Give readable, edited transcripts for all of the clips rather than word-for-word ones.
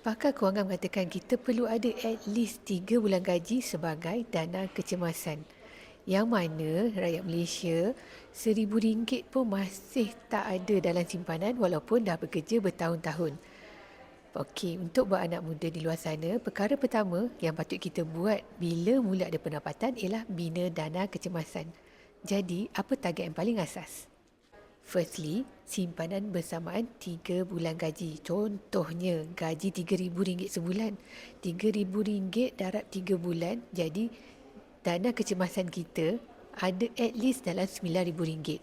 Pakar kewangan mengatakan kita perlu ada at least 3 bulan gaji sebagai dana kecemasan. Yang mana rakyat Malaysia RM1,000 pun masih tak ada dalam simpanan walaupun dah bekerja bertahun-tahun. Okey, untuk buat anak muda di luar sana, perkara pertama yang patut kita buat bila mula ada pendapatan ialah bina dana kecemasan. Jadi, apa target yang paling asas? Firstly, simpanan bersamaan 3 bulan gaji. Contohnya, gaji RM3,000 sebulan. RM3,000 darab 3 bulan, jadi dana kecemasan kita ada at least dalam RM9,000.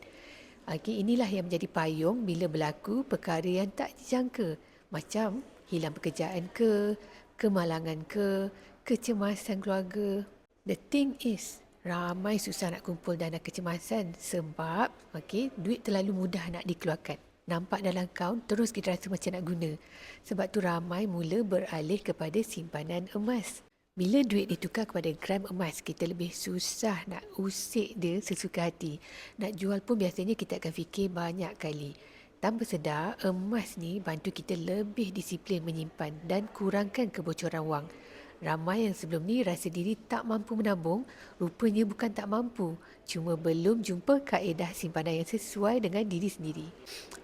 Okey, inilah yang menjadi payung bila berlaku perkara yang tak dijangka. Macam hilang pekerjaan ke, kemalangan ke, kecemasan keluarga. The thing is, ramai susah nak kumpul dana kecemasan sebab duit terlalu mudah nak dikeluarkan. Nampak dalam akaun, terus kita rasa macam nak guna. Sebab tu ramai mula beralih kepada simpanan emas. Bila duit ditukar kepada gram emas, kita lebih susah nak usik dia sesuka hati. Nak jual pun biasanya kita akan fikir banyak kali. Tanpa sedar, emas ni bantu kita lebih disiplin menyimpan dan kurangkan kebocoran wang. Ramai yang sebelum ni rasa diri tak mampu menabung, rupanya bukan tak mampu, cuma belum jumpa kaedah simpanan yang sesuai dengan diri sendiri.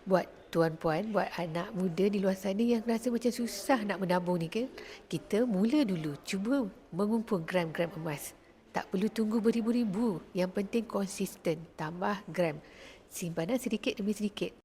Buat tuan-puan, buat anak muda di luar sana yang rasa macam susah nak menabung ni kan, kita mula dulu, cuba mengumpul gram-gram emas. Tak perlu tunggu beribu-ribu, yang penting konsisten, tambah gram. Simpanan sedikit demi sedikit.